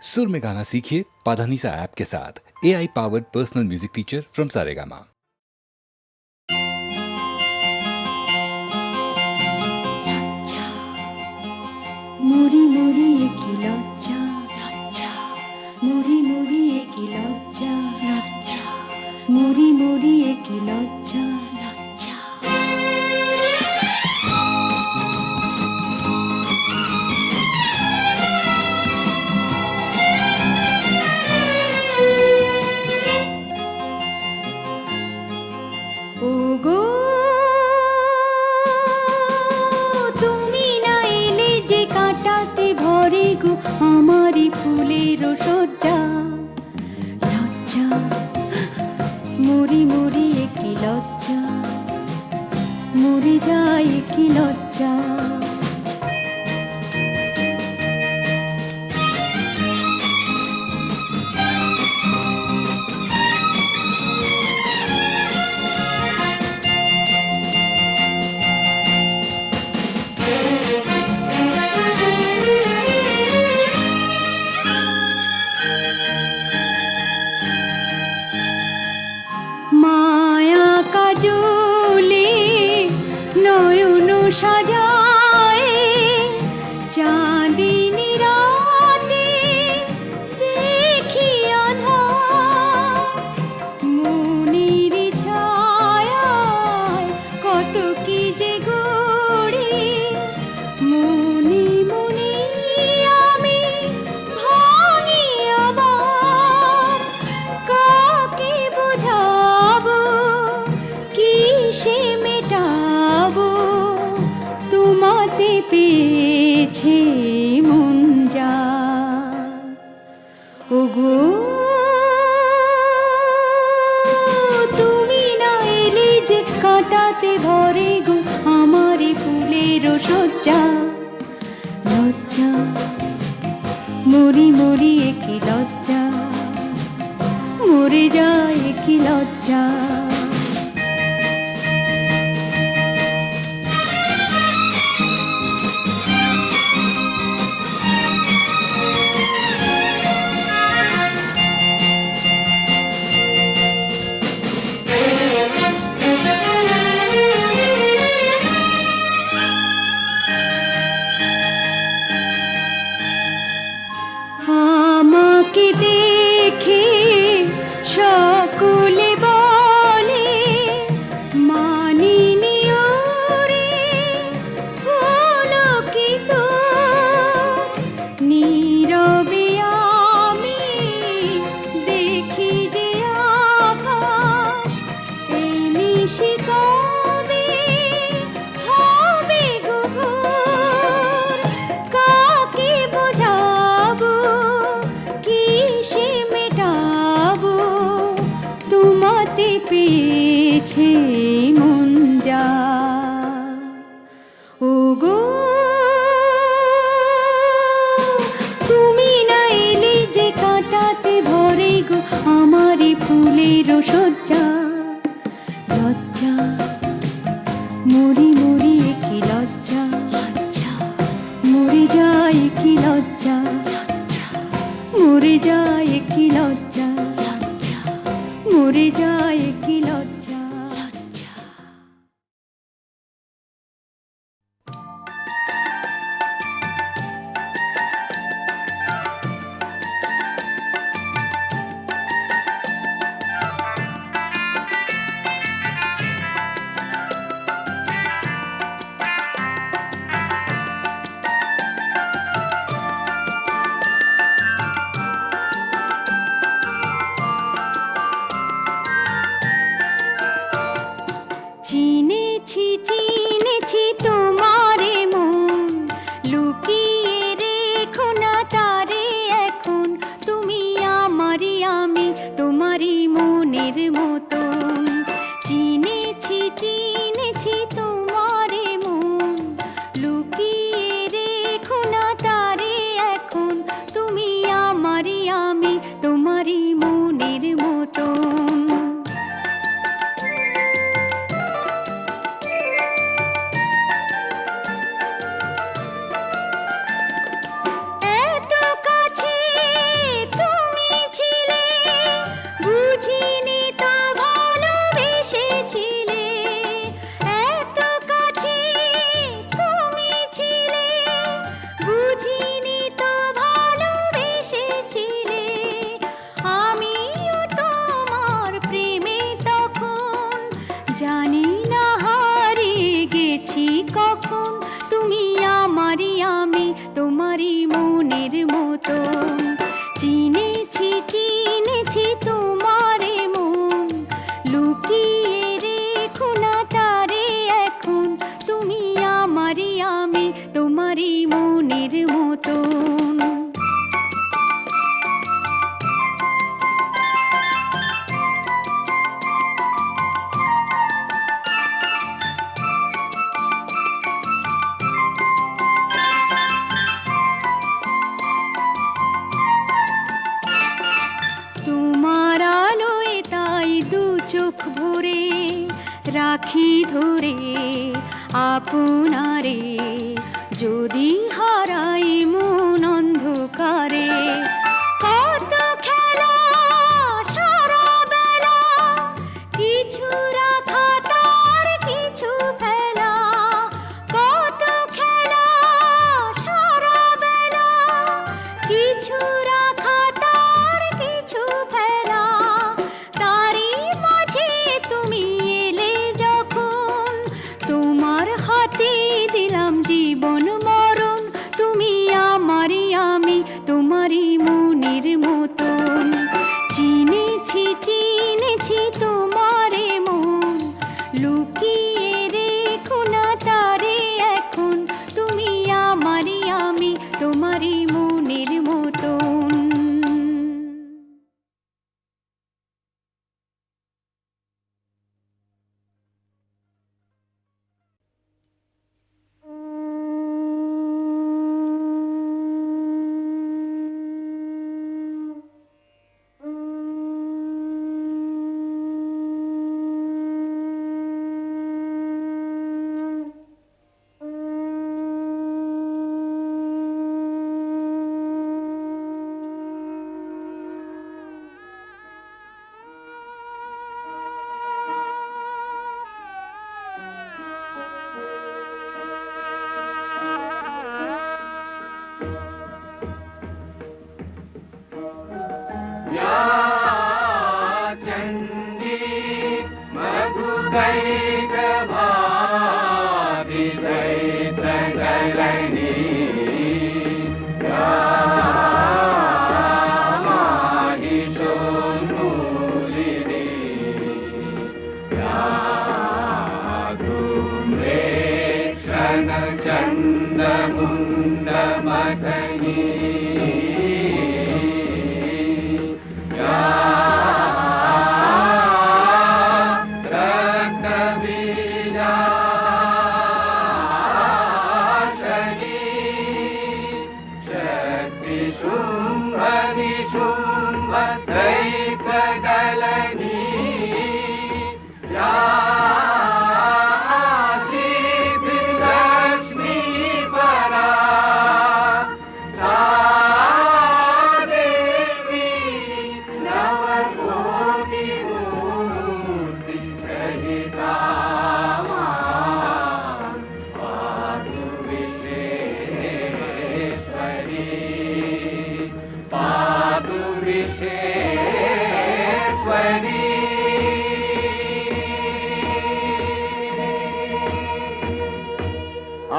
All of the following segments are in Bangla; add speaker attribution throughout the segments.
Speaker 1: सुर में गाना सीखिए पाधानीसा ऐप के साथ। AI powered personal music teacher from Saregama.
Speaker 2: মুড়ি মুড়ি কি লজ্জা লজ্জা, মুড়ি মুড়ি কি লজ্জা লজ্জা, মুড়ি মুড়ি কি লজ্জা লজ্জা। ওগো তুমি না এলে যে কাটাতে ভরে গো আমারই ফুলের সজ্জা লজ্জা, মরি মরি কি লজ্জা, মরে যায় কি লজ্জা। মায়া কাজলে নয়ন সাজায়, চাঁদিনী রাতে দেখি আঁধার, মনের ছায়ায় কত কি যে গড়ি, মনে মনে আমি ভাঙি আবার। কাকে বোঝাবো কিসে মেটাবো, তোমাতে পেয়েছে মন যা। ওগো তুমি না এলে যে কাটাতে ভরে গো আমারই ফুলের সজ্জা লজ্জা, মরি মরি কি লজ্জা, মরে যায় কি লজ্জা। আমাকে দেখে সকলে বলে মানিনি ওরে, হলো কি তো নীরবে আমি দেখি যে আকাশ, এই নিশি কবে হবে গো ভোর। কাকে বোঝাবো কিসে মেটাবো, তোমাতে পেয়েছে মন যা। ওগো তুমি না এলে যে কাটাতে ভরে গো আমারই ফুলের সজ্জা লজ্জা, মরি মরি কি লজ্জা লজ্জা, মরে যায় কি লজ্জা লজ্জা, মরে যায় কি লজ্জা লজ্জা, মরে যায় কি লজ্জা লজ্জা। চিনেছি চিনেছি তোমারে মন, লুকিয়ে রেখো না তারে এখন, তুমি আমারই আমি তোমারই মনের মতন। চিনেছি চিনেছি তোমারে মন, লুকিয়ে রেখো না তারে এখন, তুমি আমারই আমি তোমারই মনের মতন। এত কাছে মতন। চিনেছি চিনেছি তোমারে মন, লুকিয়ে রেখো না তারে এখন, তুমি আমারই আমি তোমারই মনের মতন। তোমার আলোয় তাই দু চোখ ভরে রাখি ধরে আপনারে, যদি হারাই মন অন্ধকারে। কত খেলা সারা বেলা, কিছু রাখা তার কিছু ফেলা। কত খেলা সারা বেলা, কিছু রাখা তার কিছু ফেলা। তারই মাঝে তুমি এলে যখন, তোমার হাতে দিলাম জীবন মরণ, তুমি আমারই আমি তোমারই মনের মতন। চিনেছি চিনেছি তোমারে মন, লুকিয়ে রেখো না তারে এখন, তুমি আমারই আমি তোমারই মনের মতন।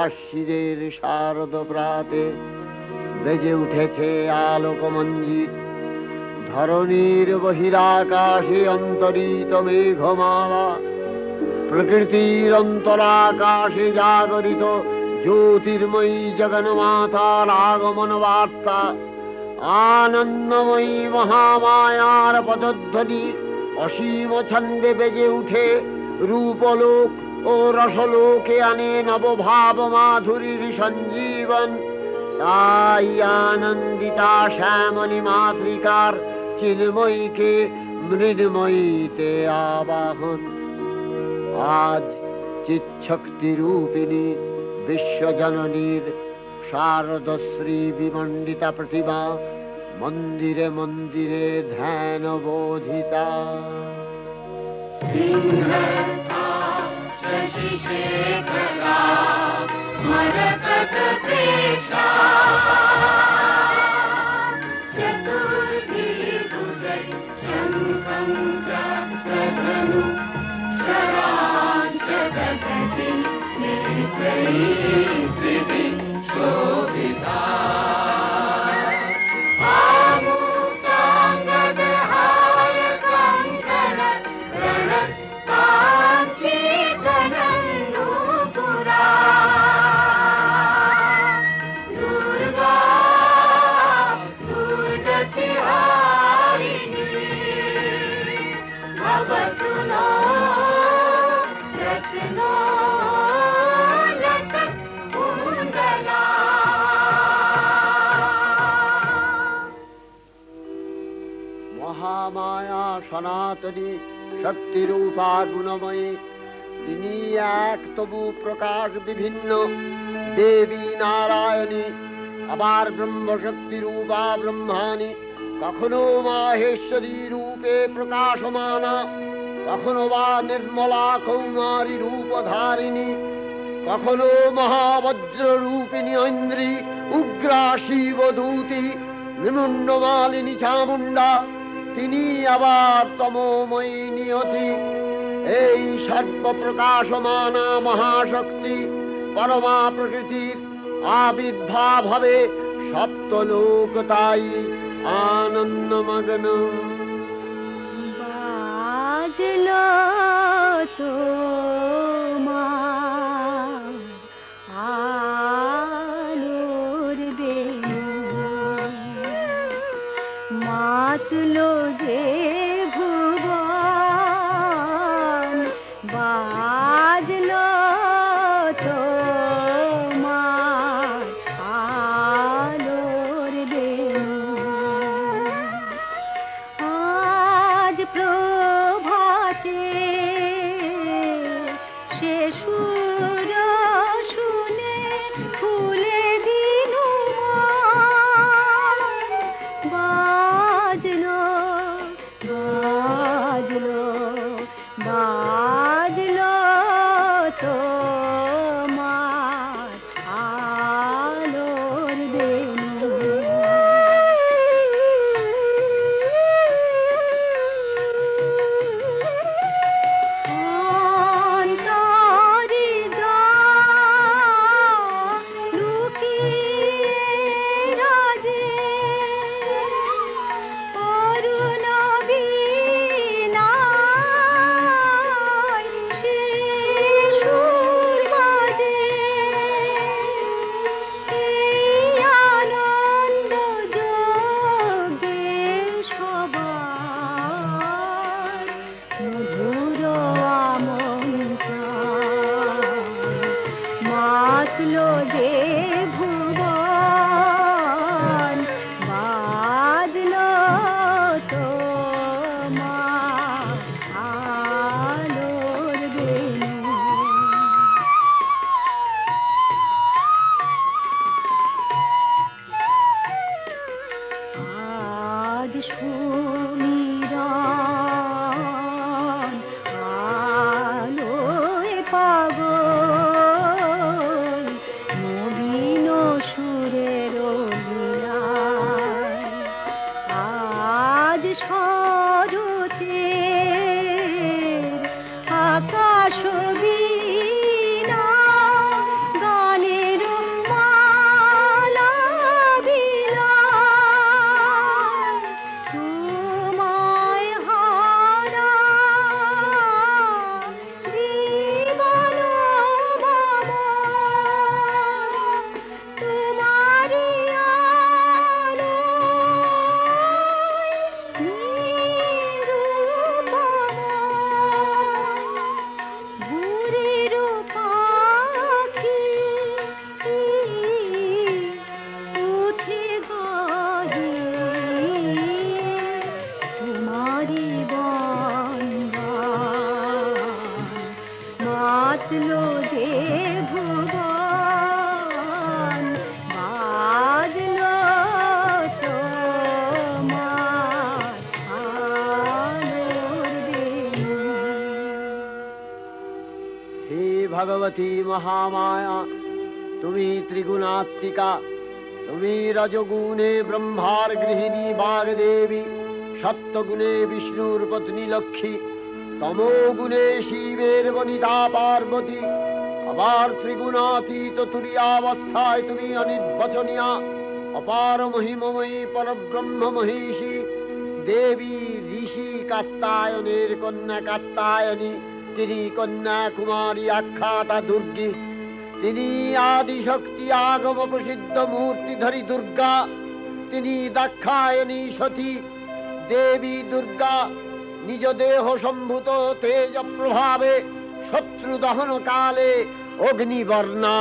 Speaker 3: আশ্বিরের শারদ প্রাতে বেজে উঠেছে আলোকমঞ্জিত, ধরণীর বহিরাকাশে অন্তরিত মেঘমালা, প্রকৃতির অন্তরাকাশে জাগরিত জ্যোতির্ময়ী জগন্মাতার আগমন বার্তা। আনন্দময়ী মহামায়ার পদধ্বনি অসীম ছন্দে বেজে উঠে রূপলোক ও রসলোকে আনে নবভাব মাধুরীর সঞ্জীবন। তাই আনন্দিতা শ্যামলী মাতৃকার চিন্ময়ীকে মৃন্ময়ীতে আবাহন। আজ চিৎশক্তি রূপিণী বিশ্বজননীর শারদশ্রী বিমণ্ডিতা প্রতিমা মন্দিরে মন্দিরে ধ্যান বোধিতা। মহামায়া সনাতনী শক্তিরূপা গুণময়ী, তিনি এক তবু প্রকাশ বিভিন্ন দেবী নারায়ণী, আবার ব্রহ্মশক্তি রূপা ব্রহ্মাণী, কখনো মাহেশ্বরী রূপে প্রকাশমানা, কখনো বা নির্মলা কৌমারী রূপধারিণী, কখনো মহাবজ্র রূপিণী ঐন্দ্রী, উগ্রা শিবদূতি, নিমুন্ডমালিনী চামুণ্ডা, তিনি আবার তমোময়ী নিয়তি। এই সর্বপ্রকাশমানা মহাশক্তি পরমা প্রকৃতির আবির্ভাব হবে সপ্তলোক তাই আনন্দমগ্ন।
Speaker 2: বাজলো তোমার আলোর বেণু, মাতলো যে ভুবন, বাজলো তোমার আলোর বেণু। আজ প্রভাতে সে সুর শুনে ফুলে দিনু বাজলো বাজলো বাজলো তোমার আলোর বেণু। অন্তরে লুকিয়ে রাজে অরুণ বীণায় সে সুর বাজে। এই আনন্দ যোগে সবার মধুর আমন্ত্রণ, মাতলো যে ভুবন, বাজলো তোমার আলোর বেণু। আজ সুমিরন আলোয় পাগল, নবীন সুরের লীলায়। আজ শরতের আকাশ বীণা গানের মালা বিলায়। তোমায় হারা জীবন মম, তোমারি আলোয় নিরূপম। ভোরের পাখি উঠে গাহে তোমারি বন্দন, মাতলো যে ভুবন, বাজলো তোমার আলোর বেণু।
Speaker 3: হে ভগবতী মহামায়া, তুমি ত্রিগুণাত্মিকা, তুমি রজগুণে ব্রহ্মার গৃহিণী বাগদেবী, সত্যগুণে বিষ্ণুর পত্নী লক্ষ্মী, তমোগুণে শিবের বনিতা পার্বতী, আবার ত্রিগুণাতীত তুরীয়াবস্থায় তুমি অনির্বচনীয়া, অপার মহিমময়ী পরব্রহ্ম মহিষী দেবী, ঋষি কাত্তায়নের কন্যা কাত্তায়নী, তিনি কন্যা কুমারী আখ্যাতা দুর্গী, তিনি আদিশক্তি আগম প্রসিদ্ধ মূর্তিধরী দুর্গা, তিনি দাক্ষায়ণী সতী দেবী দুর্গা, নিজ দেহ সম্ভূত তেজ প্রভাবে শত্রু দহন কালে অগ্নিবর্ণা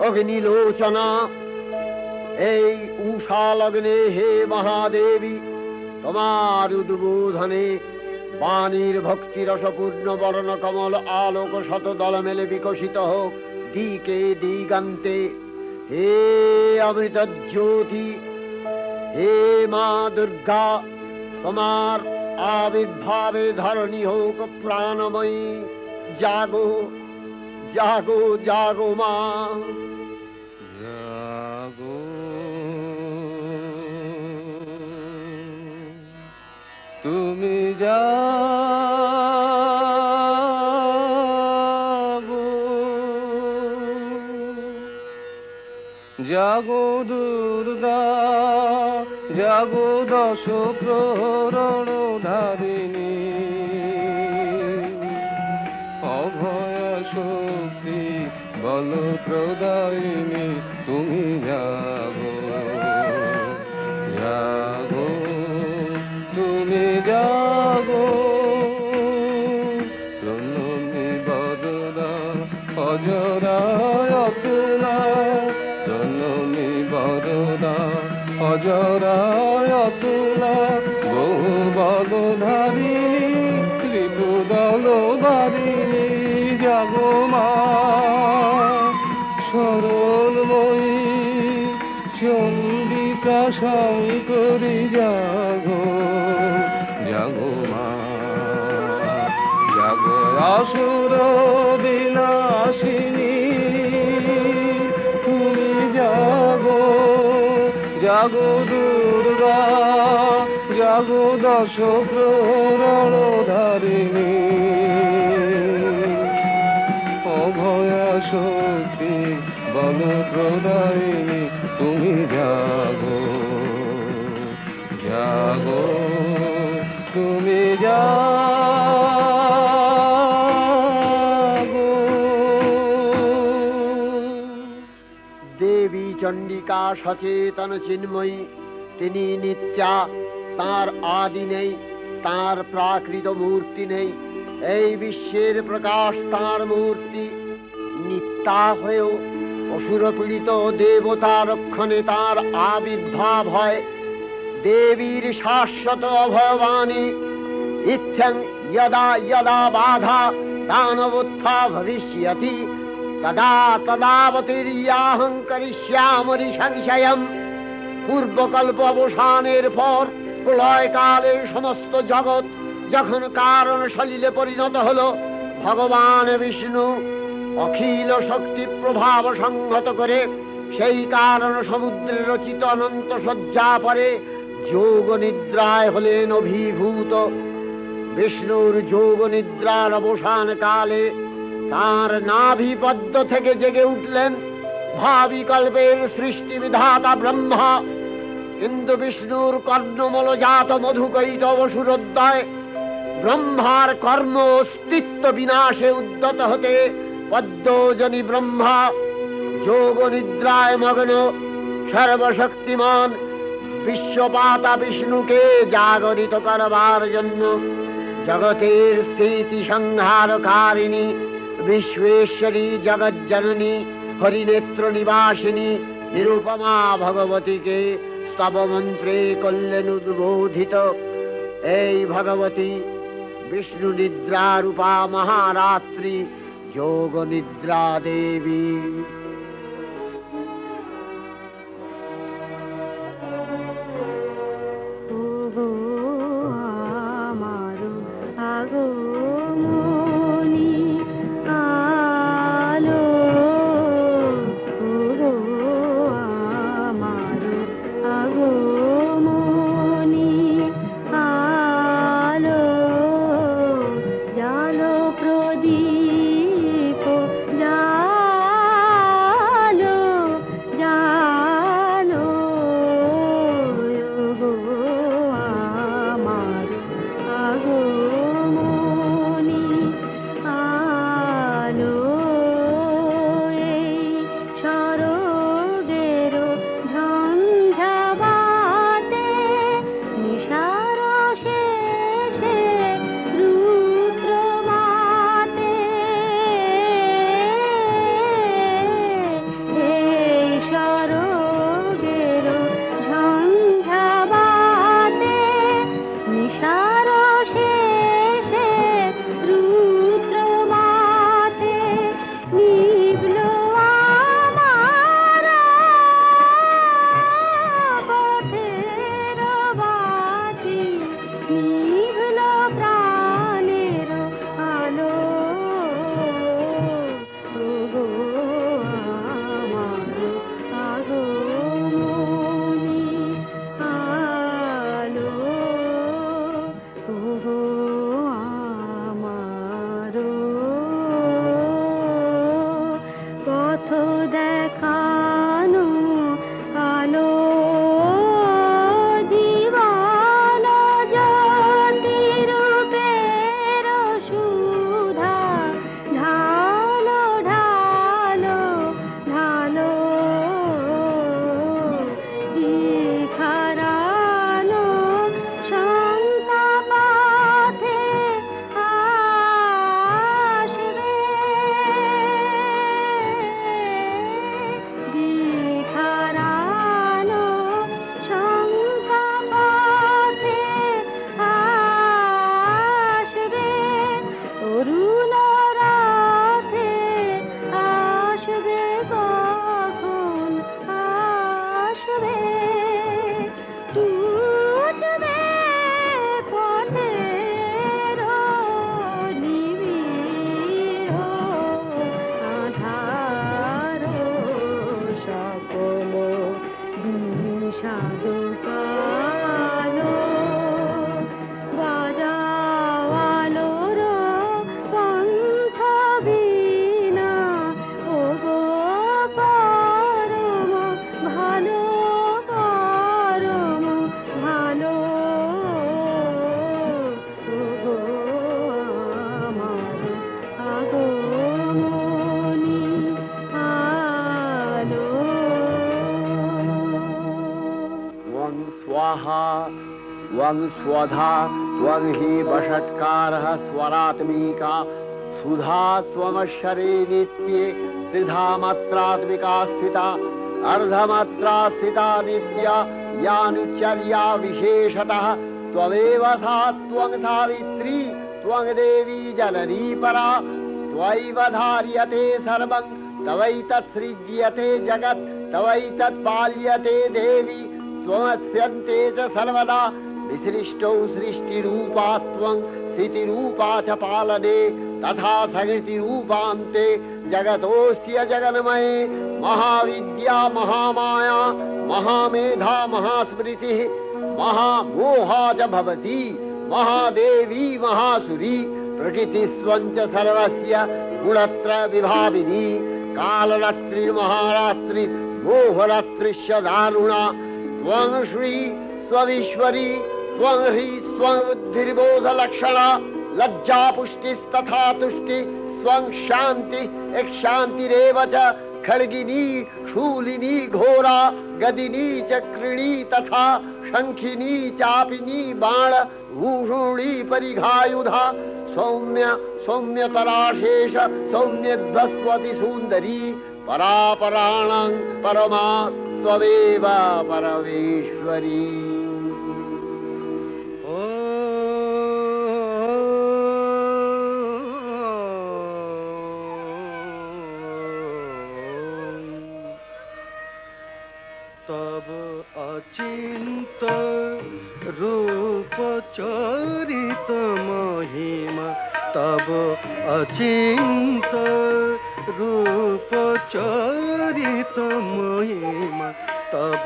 Speaker 3: অগ্নিলোচনা। এই উষা লগ্নে হে মহাদেবী, তোমার উদ্বোধনে বাণীর ভক্তিরসপূর্ণ বর্ণ কমল আলোক শত দল মেলে বিকশিত হোক দিকে দিগান্তে। হে অমৃত জ্যোতি, হে মা দুর্গা, তোমার আবির্ভাবে ধরণী হোক প্রাণময়ী। জাগো জাগো জাগো মা।
Speaker 4: জাগো তুমি জাগো, জাগো দুর্গা, জাগো দশ প্রহরণ ধারিণী, অভয় শক্তি বল প্রদায়িনী তুমি জাগো, জাগো তুমি জাগো। প্রণমী বরদা অজরায় অতুলা, প্রণমী বরদা অজরায় অতুলা, বহু বলধারিণী ত্রিপুদল বারিণী জাগো মা। সরলময়ী চন্ডিকা শঙ্করী জাগো, জাগো মা, জাগো আসুর বিনাশিনী তুমি জাগো, জাগো দুর্গা, জাগো দশ প্রহরণ ধারিণী, অভয়া শক্তি বল প্রদায়িনী তুমি জাগো, জাগো তুমি জাগো।
Speaker 3: দেবী চণ্ডিকা সচেতন চিন্ময়ী, তিনি নিত্যা, তার আদি নেই, তার প্রাকৃত মূর্তি নেই। এই বিশ্বের প্রকাশ তার মূর্তি। নিত্যা হয়েও অসুর পীড়িত দেবতা রক্ষণে তার আবির্ভাব হয়। দেবীর শাশ্বত অভয়বাণী, ইত্যং যদা যদা বাধা দানবোত্থা ভবিষ্যতি তদা তদাবতীর্যাহং করিষ্যামি সংশয়ম। পূর্বকল্প অবসানের পর প্রলয়কালে সমস্ত জগৎ যখন কারণ সলিলে পরিণত হলো, ভগবান বিষ্ণু অখিল শক্তি প্রভাব সংহত করে সেই কারণ সমুদ্রে রচিত অনন্ত শয্যা পরে যোগ নিদ্রায় হলেন অভিভূত। বিষ্ণুর যোগ নিদ্রার অবসান কালে তার নাভিপদ্ম থেকে জেগে উঠলেন ভাবি কল্পের সৃষ্টি বিধাতা ব্রহ্মা। কিন্তু বিষ্ণুর কর্ণমলজাত মধুকৈট অবসুরোদ্দয় ব্রহ্মার কর্ম অস্তিত্ব বিনাশে উদ্যত হতে পদ্মজনী ব্রহ্মা যোগ নিদ্রায় মগ্ন সর্বশক্তিমান বিশ্বপাতা বিষ্ণুকে জাগরিত করবার জন্য জগতের স্থিতি সংহারকারিণী বিশ্বেশ্বরী জগজ্জননী হরিনেত্র নিবাসিনী নিরুপমা ভগবতীকে স্তব মন্ত্রে করলেন উদ্বোধিত। এই ভগবতী বিষ্ণু নিদ্রা রূপা মহারাত্রি যোগ নিদ্রা দেবী।
Speaker 2: ওগো আমারো আগমনী আলো, ওগো আমারো আগমনী আলো, জালো প্রদীপ
Speaker 3: त्वं स्वधा त्वं हि वषट्कारः स्वरात्मिका सुधा त्वमक्षरे नित्ये त्रिधा मात्रात्मिका स्थिता अर्धमात्रा स्थिता नित्या यानुचर्या विशेषतः त्वमेव सा त्वं सावित्री त्वं देवी जननी परा त्वयैव धार्यते सर्वं तवैतत् सृज्यते जगत् तवैतत् पाल्यते देवी त्वमस्यन्ते च सर्वदा विसृष्टौ सृष्टिरूपा त्वं स्थितिरूपा च पालने तथा सकृतिरूपान्ते जगतोऽस्य जगन्मये महाविद्या महामाया महामेधा महास्मृतिः महामोहा च भवति महादेवी महासुरी प्रकृतिस्त्वं च सर्वस्य गुणत्रय विभाविनी कालरात्रिर्महारात्रि मोहरात्रिश्च दारुणा त्वं श्री स्वविश्वरी त्वं ह्री स्वं बुद्धिर्बोधलक्षणा लज्जा पुष्टिस्तथा तुष्टि स्वं शान्ति एक शान्तिरेव च खड्गिनी शूलिनी घोरा गदिनी चक्रिणी तथा शंखिनी चापिनी बाण भूषुणी परिघायुधा सौम्य सौम्यतराशेष सौम्यध्वस्वति सुन्दरी परापराणां परमा त्वमेव परमेश्वरी।
Speaker 4: तब अचिंत रूप चरित महिमा तब अचिंत रूप चरित महिमा तब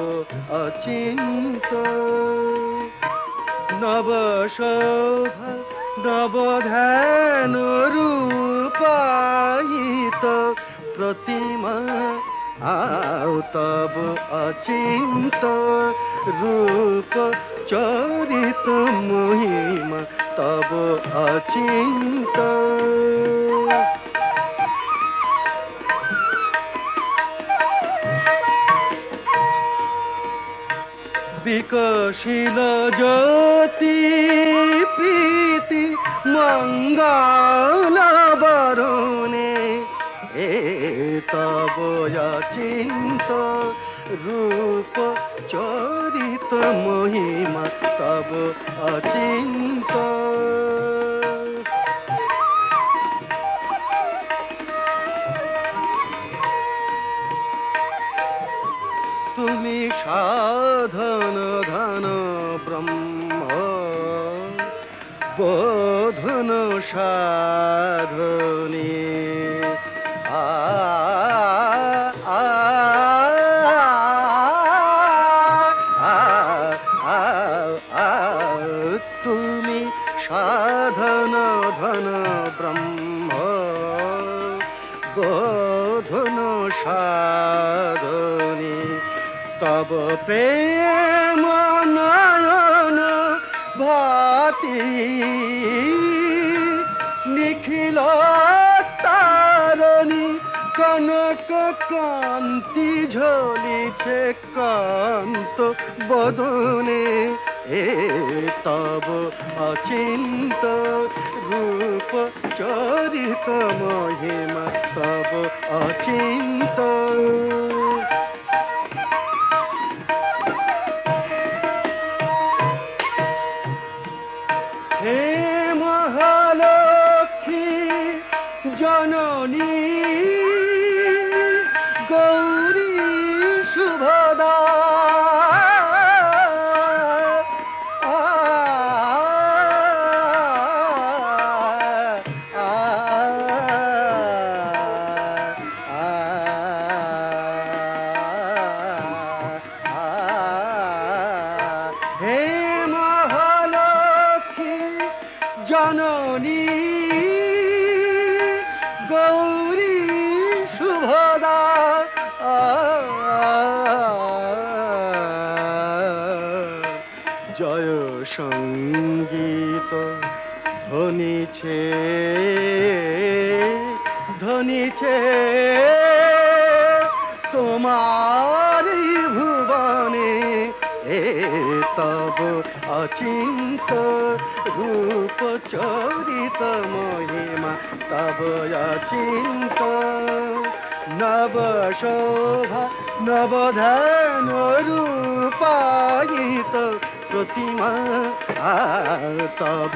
Speaker 4: अचिंत नव शोभा नव ध्यान रूपायित प्रतिमा आओ तब अचिंत रूप चरित महिमा तब अचिंत विकसिल ज्योति प्रीति मंगल बरुणे तब अचिंत रूप चरित महिमा तब अचिंत तुमी साधन धन ब्रह्म बोधन साधने तुमी साधन धन ब्रह्म बोधन साधने तब प्रेम नयन भाति निखिल तारणी कनक कांति झलिছে कांत बदने तब अचिंत रूप चरित महिमा तब अचिंत हे महालक्ष्मी जननी गौरी शुभदा हे महालक्ष्मी जननी गौरी शुभदा जय संगीत ধ্বনিছে ধ্বনিছে তোমার ভুবনে তব অচিন্ত রূপ চরিত মহিমা তব অচিন্ত নব শোভা নবধান রূপায়িত প্রতিমা তব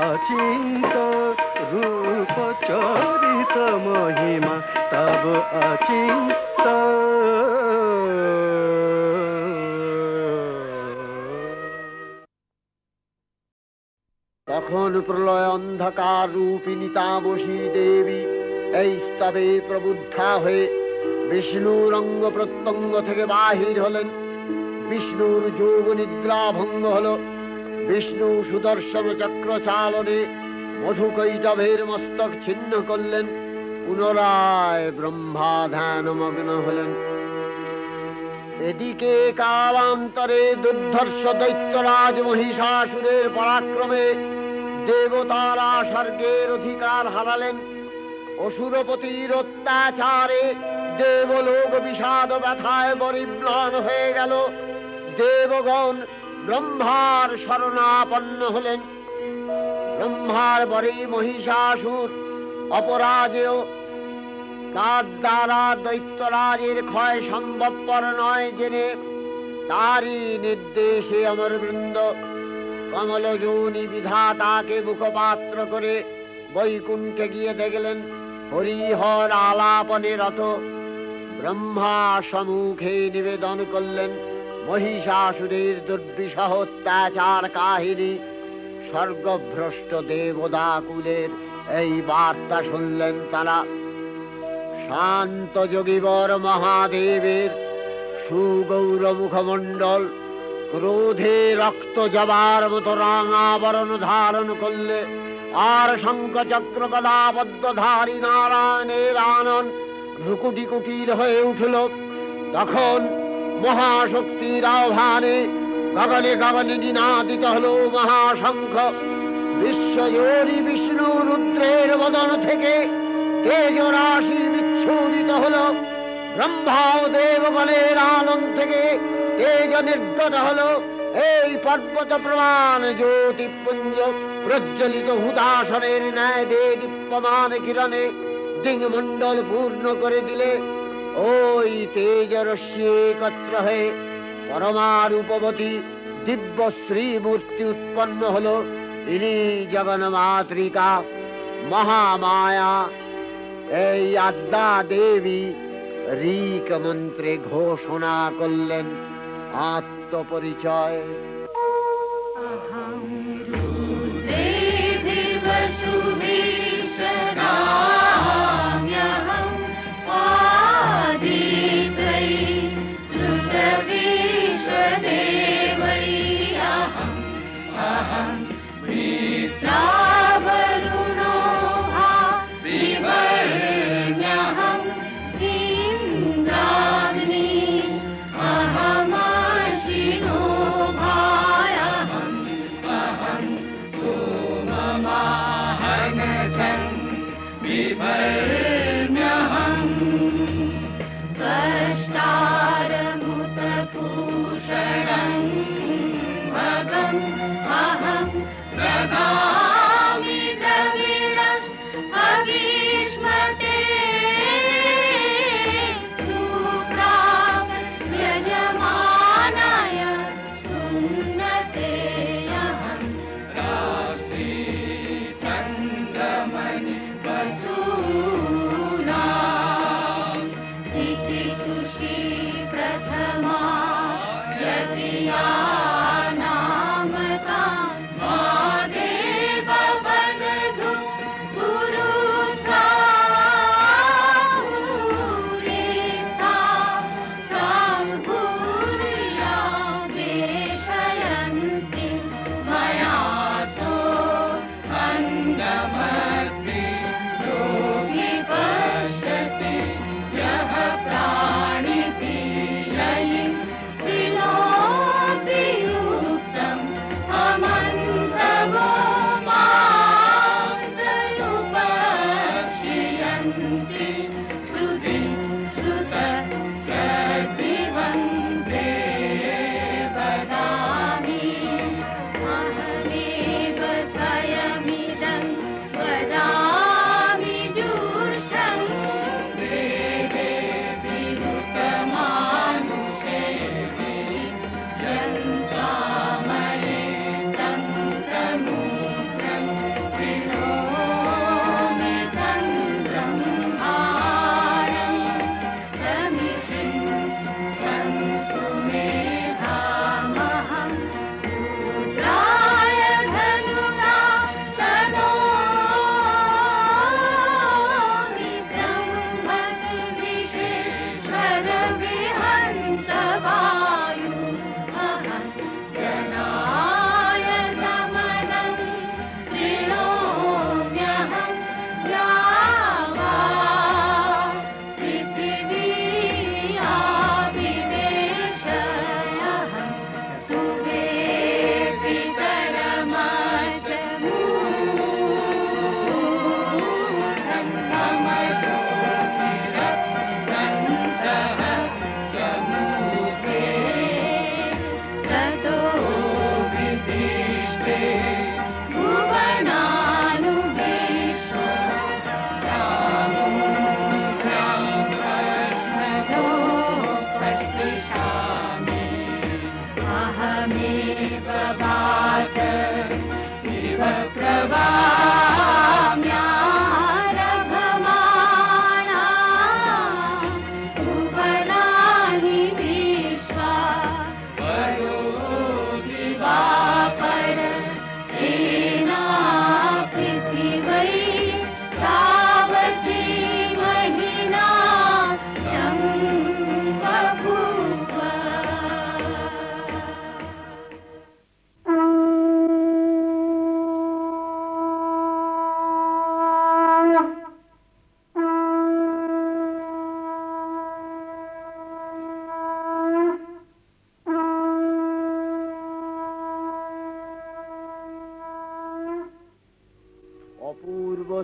Speaker 4: অচিন্ত রূপ চরিত মহিমা তব অচিন্ত
Speaker 3: তখন প্রলয় অন্ধকার রূপিণী তামসী দেবী এই স্তবে প্রবুদ্ধা হয়ে বিষ্ণুর অঙ্গ প্রত্যঙ্গ থেকে বাহির হলেন। বিষ্ণুর যোগ নিদ্রা ভঙ্গ হল। বিষ্ণু সুদর্শন চক্র চালনে মধুকৈটভের মস্তক ছিন্ন করলেন। পুনরায় ব্রহ্মা ধ্যানমগ্ন হলেন। এদিকে কালান্তরে দুর্ধর্ষ দৈত্যরাজ মহিষাসুরের পরাক্রমে দেবতারা স্বর্গের অধিকার হারালেন। অসুরপতির অত্যাচারে দেবলোক বিষাদ ব্যথায় পরিম্লান হয়ে গেল। দেবগণ ব্রহ্মার শরণাপন্ন হলেন। ব্রহ্মার পরে মহিষাসুর অপরাজেয়, তার দ্বারা দৈত্যরাজের ক্ষয় সম্ভবপর নয় জেনে তারই নির্দেশে অমরবৃন্দ কমলযোনি বিধাতাকে মুখপাত্র করে বৈকুণ্ঠে গিয়ে দেখলেন হরিহর আলাপনে রত। ব্রহ্মা সম্মুখে নিবেদন করলেন মহিষাসুরের দুর্বিষহ অত্যাচার কাহিনী। স্বর্গভ্রষ্ট দেবদাকুলের এই বার্তা শুনলেন তারা। শান্ত যোগীবর মহাদেবের সুগৌর মুখমণ্ডল ক্রোধে রক্ত জবার মতো রাঙাবরণ ধারণ করলে, আর শঙ্খ চক্র গদাপদ্মধারী নারায়ণের আনন ভ্রুকুটি কুটির হয়ে উঠল। তখন মহাশক্তির আহ্বানে গগনে গগনে নিনাদিত হল মহাশঙ্খ। বিশ্বজোরি বিষ্ণু রুদ্রের বদন থেকে তেজ রাশি বিচ্ছুরিত হল। ব্রহ্মা ও দেবগণের আনন্দ থেকে তেজ নির্গত হল। এই পর্বত প্রমাণ জ্যোতিপুঞ্জ প্রজ্বলিত হুতাসনের ন্যায় দীপ্যমান কিরণে দিংমণ্ডল পূর্ণ করে দিলে ওই তেজ রশ্মি একত্র হয়ে পরমারূপবতী দিব্য শ্রীমূর্তি উৎপন্ন হল। ইনি জগন্মাতৃকা মহামায়া। এই আদ্যা দেবী ঋক মন্ত্রে ঘোষণা করলেন আত্মপরিচয়।
Speaker 5: नामता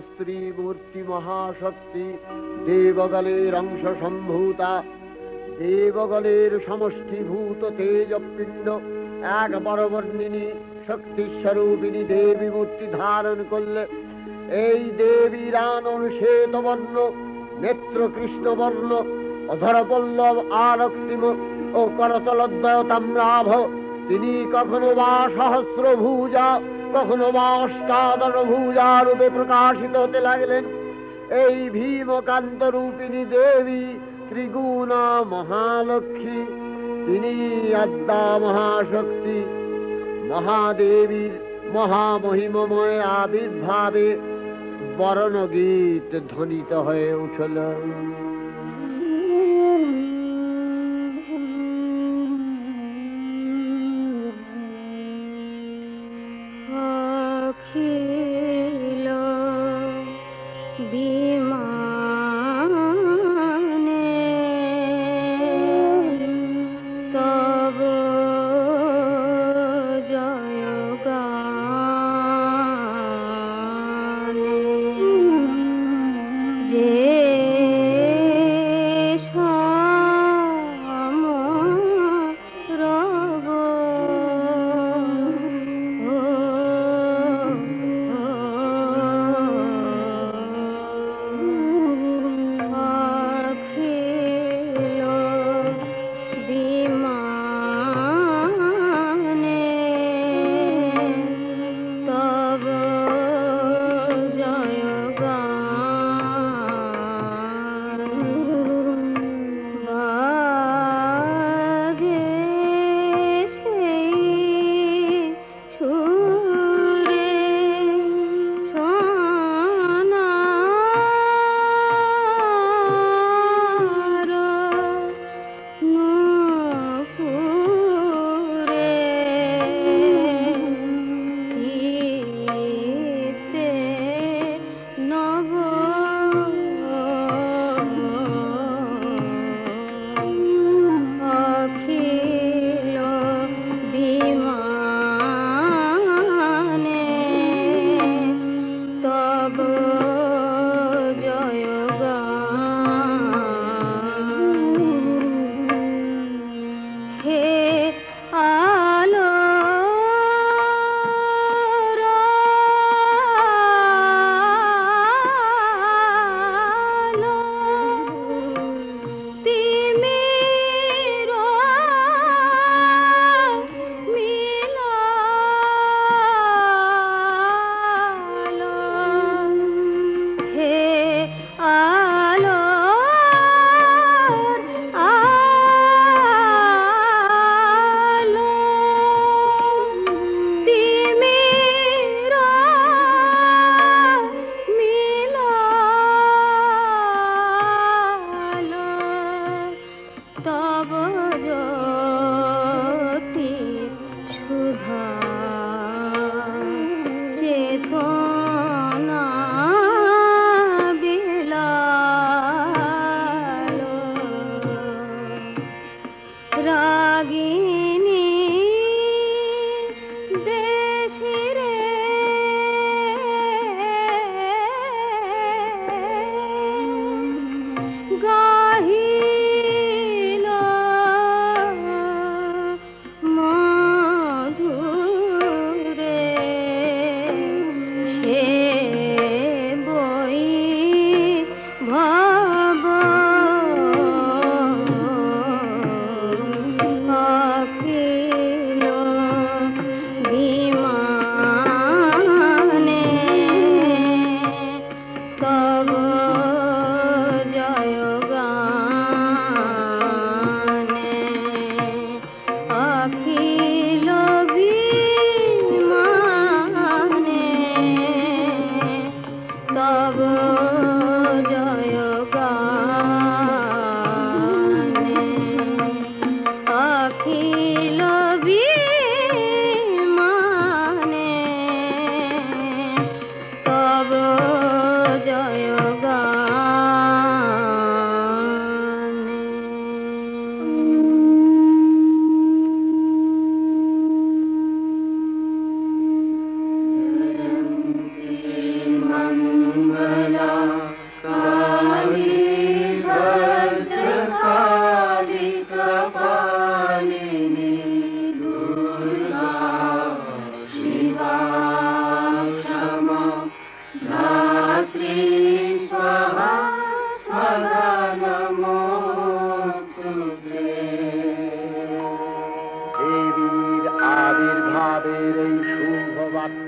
Speaker 3: স্ত্রী মূর্তি মহাশক্তি, দেবগলের অংশ সম্ভূতা, দেবগলের সমষ্টিভূত তেজপিণ্ড এক বরবর্ণিনী শক্তিস্বরূপিণী দেবী মূর্তি ধারণ করলে এই দেবীর আনন শ্বেতবর্ণ, নেত্র কৃষ্ণবর্ণ, অধরপল্লব আরক্তিম ও করতলদ্বয় তাম্রাভ। তিনি কখনো বা সহস্র ভুজা, কখনো বা অষ্টাদশ ভুজা রূপে প্রকাশিত হতে লাগলেন। এই ভীমকান্ত রূপিণী দেবী ত্রিগুণা মহালক্ষ্মী, তিনি আদ্যা মহাশক্তি। মহাদেবীর মহামহিমময় আবির্ভাবে বরণগীত ধ্বনিত হয়ে উঠল।
Speaker 2: অখিল বিমানে তব জয়গানে যে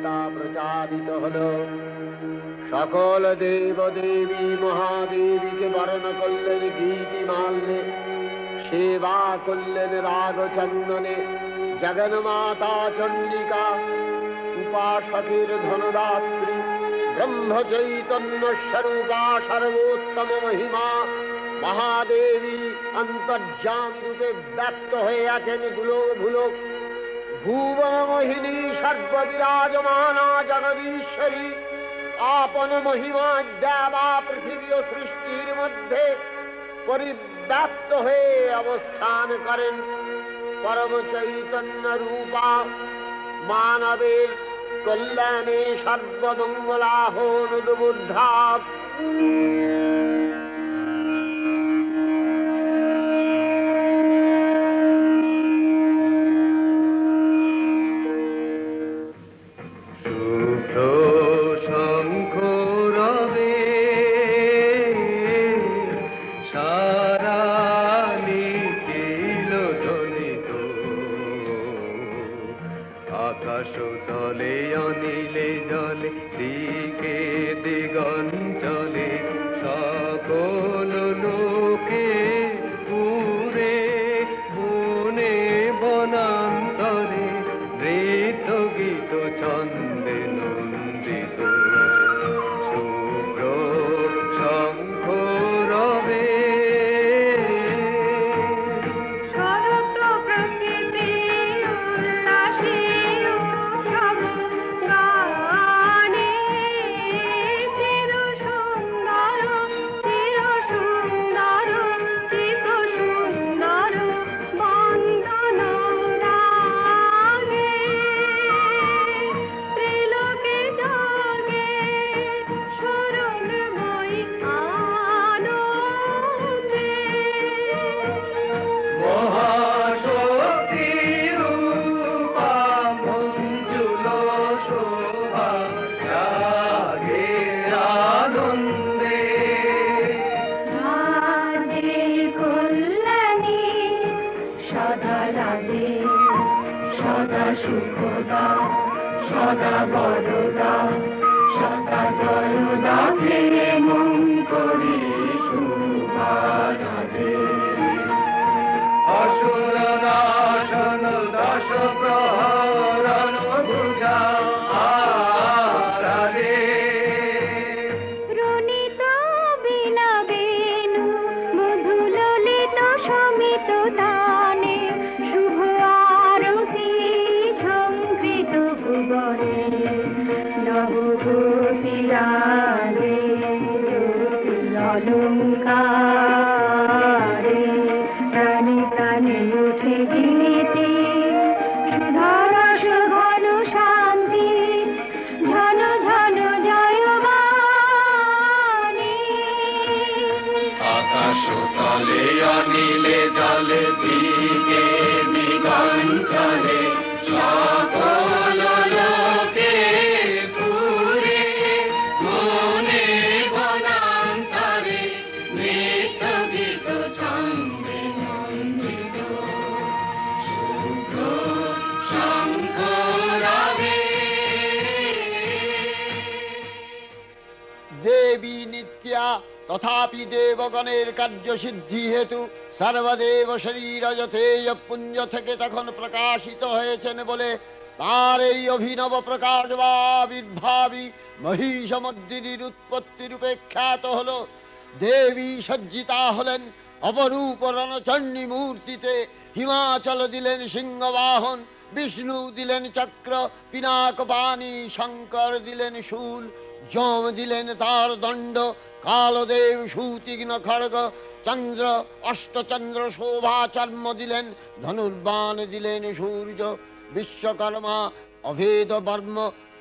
Speaker 3: বার্তা প্রচারিত হলো। সকল দেব দেবী মহাদেবীকে বরণ করলেন গীতি মাল্যে, সেবা করলেন রাগ চন্দনে। জগন্মাতা চণ্ডিকা উপাসকের ধনদাত্রী, ব্রহ্ম চৈতন্য স্বরূপা সর্বোত্তম মহিমা মহাদেবী অন্তর্যামী রূপে ব্যক্ত হয়ে আছেন দুলোক ভুলোক। ভুবন মোহিনী সর্ববিরাজমানা জগদীশ্বরী আপন মহিমা দেবা পৃথিবী ও সৃষ্টির মধ্যে পরিব্যাপ্ত হয়ে অবস্থান করেন। পরম চৈতন্য রূপা মানবের কল্যাণে সর্বমঙ্গলাহন উদ্বুদ্ধা।
Speaker 4: আকাশ তলে অনিলে জলে দিকে দিগঞ্চলে সকল লোকে পুরে বনে বনান্তরে নৃত্য গীত ছন্দে নন্দিত। শুভ্র শঙ্খ রবে সুখদা সদা বরদা সদা জয়দা হে মঙ্করী শুভারাধে। অসুর নাশন দশ প্রহরণ ভুজা আরাধে।
Speaker 2: রুনিত বিনা বেণু মধু ললিত সমিত তানে শুভ আরতি সংকৃত ভুবনে নবগোপীরাজে অলঙ্কারে প্রাণে প্রাণে উঠে গীতি সুধারস ঘন শান্তি ঝন ঝন জয়বাণী।
Speaker 4: আকাশ তলে অনিলে জলে দিকে দিগঞ্চলে সকল লোকে পুরে মনে বনান্তরে নৃত্য গীত ছন্দে নন্দিত। শুভ্র শঙ্খ রবে
Speaker 3: দেবী নিত্যা তথাপি দেবগণের কার্যসিদ্ধি হেতু সর্বদেব শরীর যথেয় পুঞ্জ থেকে তখন প্রকাশিত হয়েছেন বলে তার এই অভিনব প্রকাশ বা আবির্ভাবী মহিষমর্দিনীর উৎপত্তি রূপে খ্যাত হল। দেবী সজ্জিতা হলেন অপরূপ রণচণ্ডী মূর্তিতে। হিমাচল দিলেন সিংহবাহন, বিষ্ণু দিলেন চক্র পিনাকপাণি, শঙ্কর দিলেন শূল, যম দিলেন তার দণ্ড, কালদেব সুতীক্ষ্ণ খড়গ, চন্দ্র অষ্টচন্দ্র শোভা চর্ম দিলেন, ধনুর্বাণ দিলেন সূর্য, বিশ্বকর্মা অভেদ বর্ম,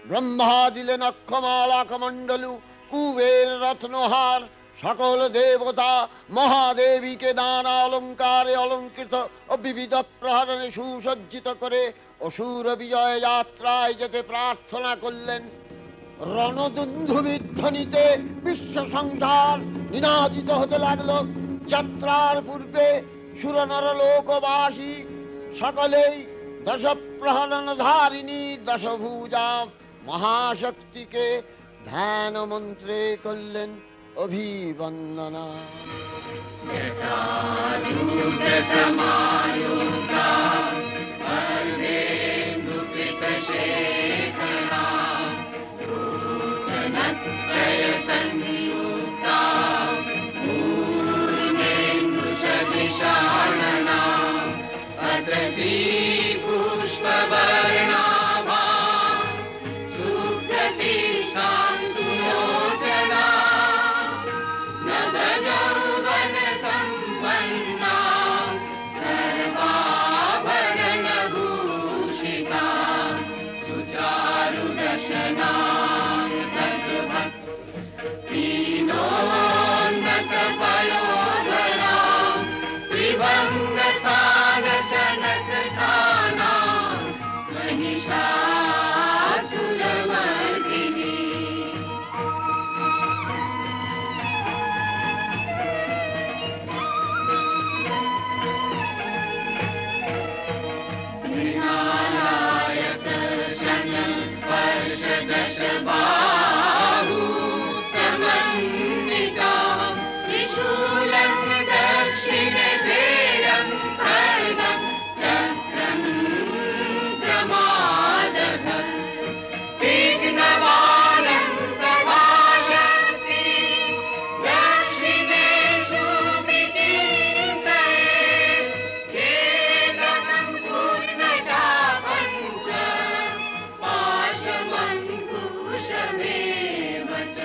Speaker 3: ব্রহ্মা দিলেন অক্ষমালা কমণ্ডলু, কুবের রত্নহার। সকল দেবতা মহাদেবীকে নানা অলঙ্কারে অলঙ্কৃত ও বিবিধ প্রহরণে সুসজ্জিত করে অসুর বিজয় যাত্রায় যেতে প্রার্থনা করলেন। রণদুন্ধুবির ধ্বনিতে বিশ্ব সংসার নিনাদিত হতে লাগলো। যাত্রার পূর্বে সুরনর লোকবাসী সকলেই দশ প্রহরণ ধারিণী দশভুজা মহাশক্তিকে ধ্যান মন্ত্রে করলেন অভিবন্দনা।
Speaker 4: पुष्पवर्णाभा सुप्रतिष्ठा सुलोचना नवयौवन सम्पन्ना सर्वाभरणभूषिता सुचारुदशना पयोधरा त्रिभङ्गसानशनसखाना महिषासुरमर्दिनी विनायक शनस्पर्शदशबाहु समन्विता त्रिशूलं दक्षिणधेयं खड्गं चक्रं प्रमादः तीक्ष्णबाणं सभाषन्ति दक्षिणेषु विचिन्तयेत् केवलं पूर्णचापं च पाशमङ्कुशमेव च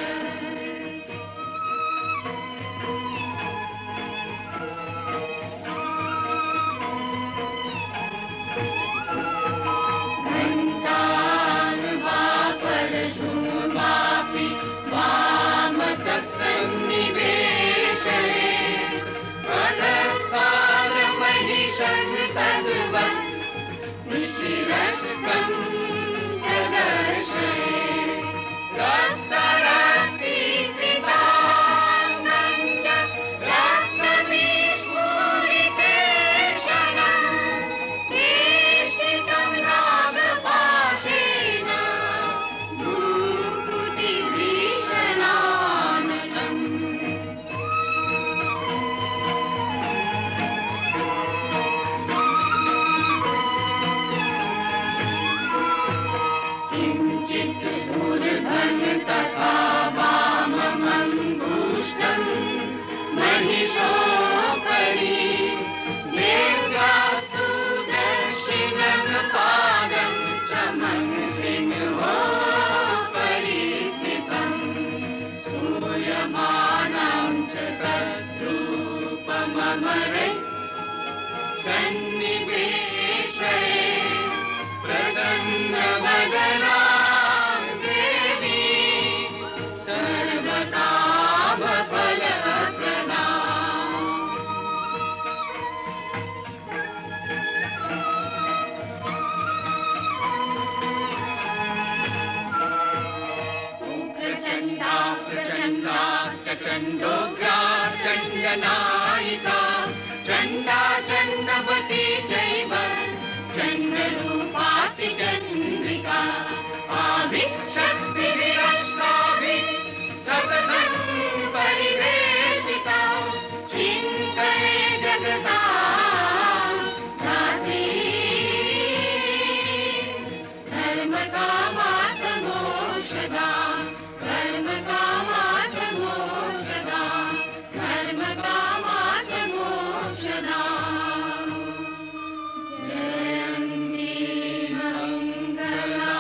Speaker 4: परशुमापि वामतत्सन्निवेशये पदस्थानमहिषं तद्वत् निशिरस्कं प्रदर्शये रक्तरक्तीकृताङ्गं च रक्तविस्फुरितेक्षणं वेष्टितं नागपाशेन भ्रूकुटिभीषणाननम् किञ्चित् ऊर्ध्वं तथा वाममङ्गुष्ठं महिषोपरि देव्यास्तु दक्षिणं पादं समं सिंहोपरि स्थितम् स्तूयमानं च तद्रूपममरे सन्निवेशये प्रसन्नवदना देवी सर्वकामफलप्रदा प्रचण्डा प्रचण्डा चण्डोग्रा चण्डनायिका चण्डा चण्डवती चैव चण्डरूपाति चन्द्रिका आभिशक्तिभिरष्टाभिः सततं परिवेशिता चिन्तये जगतां धात्री धर्मकामार्थमोक्षदा धर्मकामार्थमोक्षदा धर्मकामार्थमोक्षदा जयन्ती मङ्गला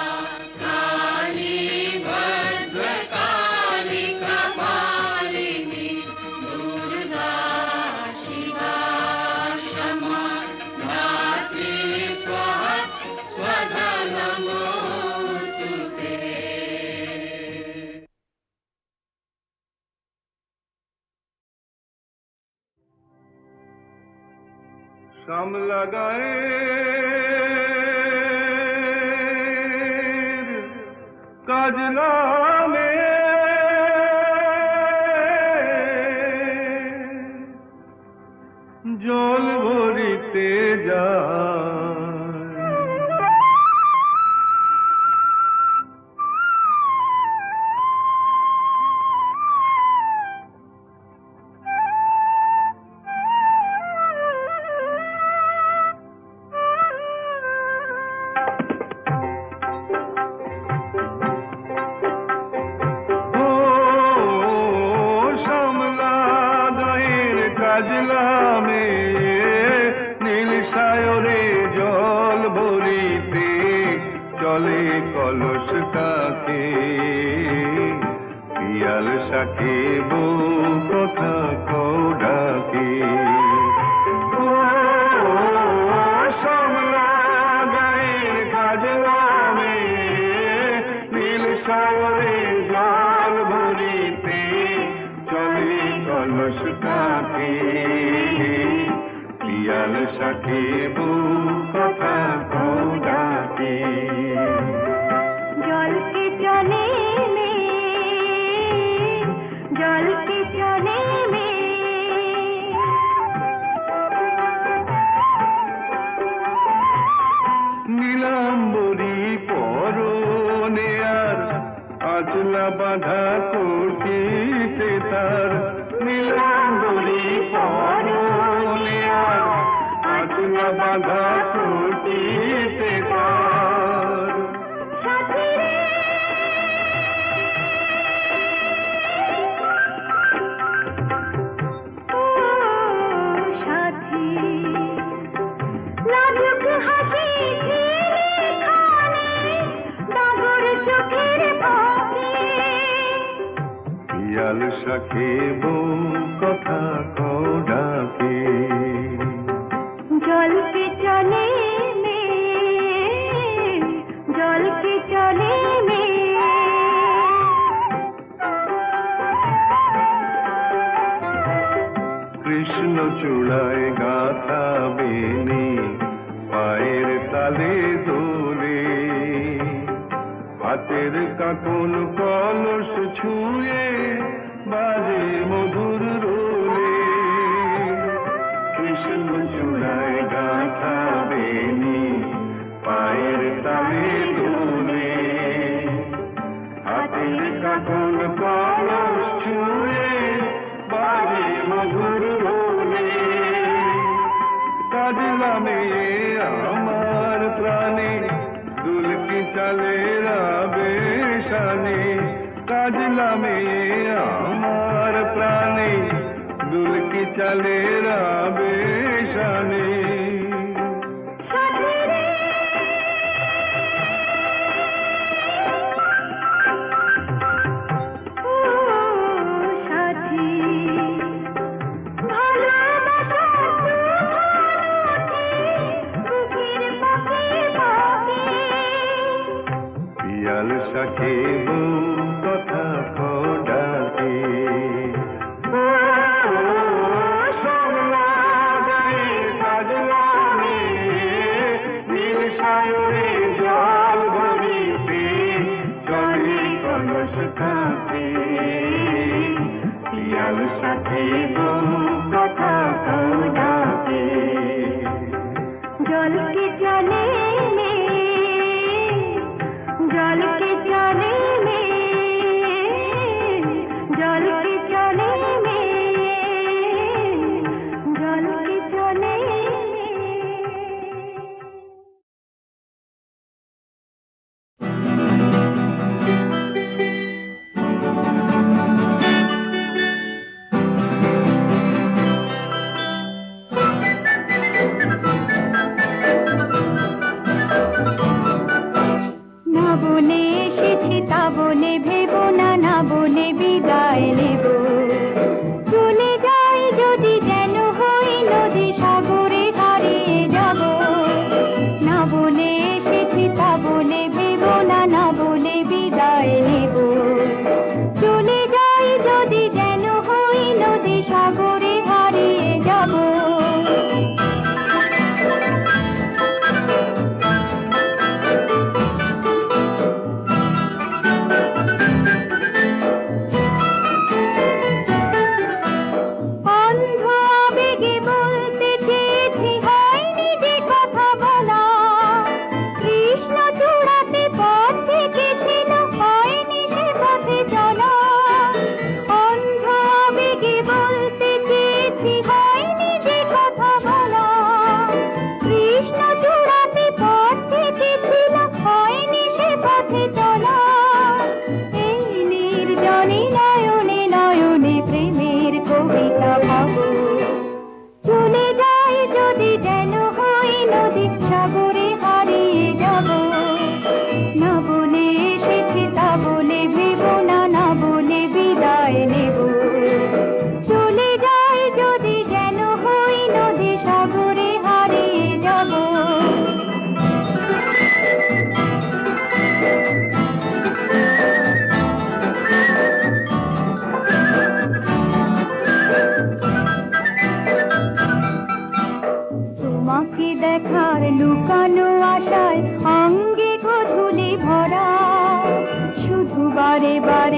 Speaker 4: काली भद्रकाली कपालिनी दुर्गा शिवा क्षमा धात्री स्वाहा स्वधा नमोऽस्तु ते।
Speaker 5: शाम लगाए काजला में জল ভরিতে যায় ডাকে, পিয়াল শাকে বউ কথা কও ডাকে। ও সমলা গায়ের কাজলামে, নীল সাগরে জল ভরিতে চলে কলস কাকে, পিয়াল শাকে বউ কথা কও ডাকে।
Speaker 2: জল কে চলে মে, জল কে চলে মে,
Speaker 5: নীলাম্বরী পরনে আর আচলা বাঁধা করতিতে তার, নীলাম্বরী পরনে আর আচলা বাঁধা করতিতে তার।
Speaker 2: সাথী রে ও সাথী, লাজুক হাসি ঝিলিখানে ডাগর চোখের ফাঁকে,
Speaker 5: পিয়াল শাকে বউ কথা কও ডাকে।
Speaker 2: জল কে চলে মে, জল কে চলে মে,
Speaker 5: কৃষ্ণ চূড়ায় গাথা বেনি পায়ের তালে দোলে, হাতের কাকন কলস ছুঁয়ে বাজে মধুর রোলে। কৃষ্ণ চূড়ায় গাথা বেনি পায়ের তালে দোলে, হাতের কাকন কলস ছুঁয়ে বাজে মধুর রোলে। কাজলা মেয়ে আমার প্রাণে দুলকি চালে রাবে শানে, কাজলা মেয়ে আমার প্রাণে দুলকি চালে রাবে শানে।
Speaker 2: সাথী রে ও সাথী, ভালোবাসা বুকের পাখি পাখি,
Speaker 5: পিয়াল শাকে বউ কথা কও ডাকে। ও সমলা গায়ের কাজলামে, নীল সাগরে জল ভরিতে চলে কলস কাকে, পিয়াল শাকে বউ কথা কও ডাকে।
Speaker 2: জল কে চলে মে, জল কে চলে মে, জল কে চলে মে, জল কে চলে মে। না বলে এসেছি তা বলে ভেবো না, না বলে বিদায় নেব, চলে যাই যদি যেন হই নদী সাগরে হারিয়ে যাব। না বলে এসেছি তা বলে ভেবো না, না বলে বিদায় নেব, চলে যাই যদি যেন হই নদী সাগরে হারিয়ে যাব।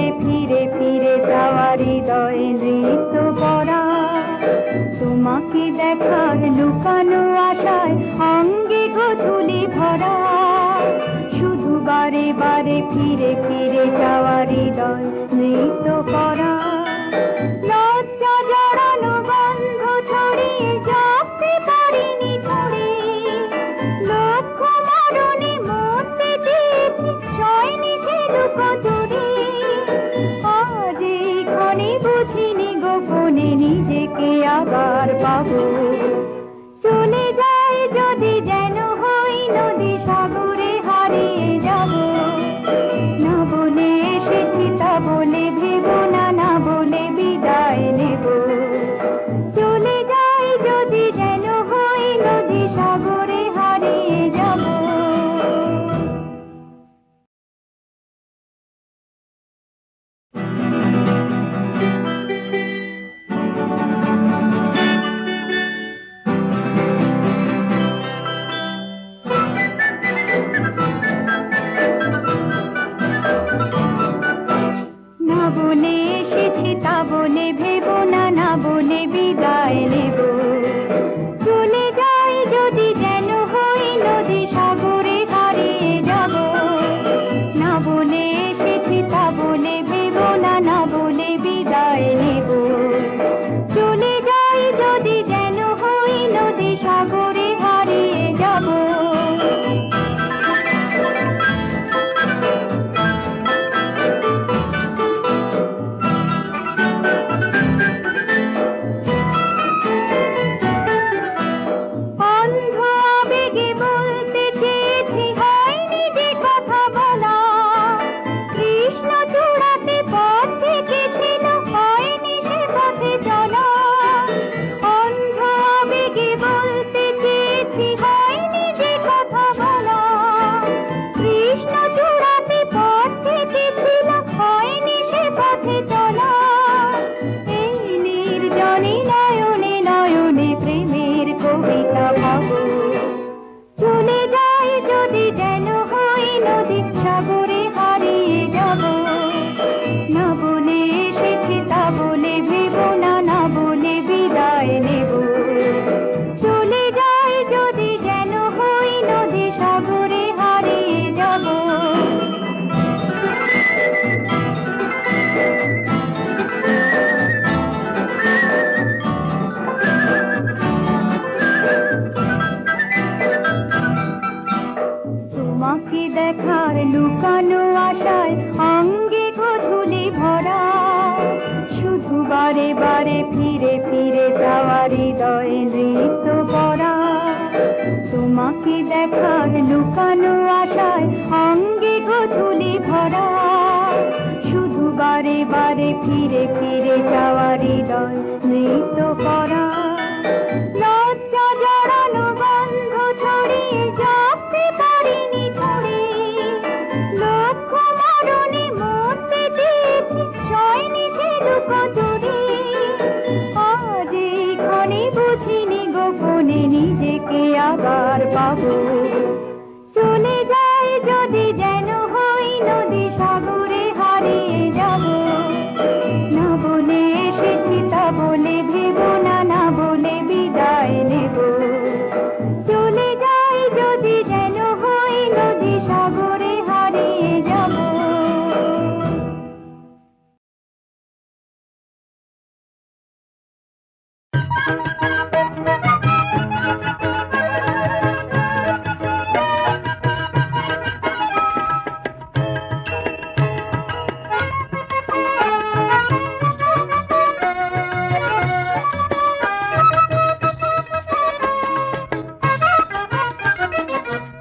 Speaker 2: বারে ফিরে ফিরে যাওয়া হৃদয় নৃত্য করা তোমাকে দেখার লুকানো আশায় অঙ্গে গোধূলি ভরা শুধু বারে বারে ফিরে ফিরে যাওয়া হৃদয় নৃত্য করা লজ্জা জড়ানো গন্ধ ছড়িয়ে জাগতে পারিনি ছড়ি লক্ষ্য মরণে মরতে চেয়েছি ছয়নি সে দুঃখ জুড়ে আজ এইখানে বুঝিনি গোপনে নিজেকে আবার পাবো চলে যায় যদি যেন হই নদী সাগরে হারিয়ে যাব না বলে এসেছি তা বলে ভেবো না না বলে বিদায় নেব চলে যায় যদি যেন হই নদী সাগরে হারিয়ে যাব না বলে এসেছি তা বলে ভেবো না না বলে বিদায় নেব চলে যাই যদি যেন হই নদী সাগরে হারিয়ে যাব না বলে এসেছি তা বলে ভেবো না না বলে বিদায় নেব চলে যাই যদি যেন হই নদী সাগরে হারিয়ে যাব অন্ধ আবেগে বলতে চেয়েছি হয়নি যে কথা বলা কৃষ্ণ চূড়াতে পথ থেকেছিল হয়নি সে পথে চলা অন্ধ আবেগে বলতে চেয়েছি হয়নি যে কথা বলা কৃষ্ণ চূড়াতে পথ থেকেছিল হয়নি সে পথে চলা এই নির্জনে নয়নে নয়নে প্রেমের কবিতা ভাবো চলে যাই যদি যেন হই নদী সাগরে হারিয়ে যাব না বলে এসেছি তা বলে ভেবো না না বলে বিদায় নেব চলে যাই যদি যেন হই নদী সাগরে হারিয়ে যাব তোমাকে দেখার লুকানো আশায় অঙ্গে গোধূলি ভরা শুধু বারে বারে ফিরে ফিরে যাওয়া হৃদয় নৃত্য করা তোমাকে দেখার লুকানো আশায় অঙ্গে গোধূলি ভরা শুধু বারে বারে ফিরে ফিরে যাওয়া হৃদয় নৃত্য করা লজ্জা জড়ানো গন্ধ ছড়িয়ে জাগতে পারিনি ছড়ি লক্ষ্য মরণে মরতে চেয়েছি ছয়নি সে দুঃখ জুড়ে আজ এইখানে বুঝিনি গোপনে নিজেকে আবার পাবো চলে যায় যদি যেন হই নদী সাগরে হারিয়ে যাব না বলে এসেছি তা বলে ভেবো না না বলে বিদায় নেব চলে যাই যদি যেন হই নদী সাগরে হারিয়ে যাব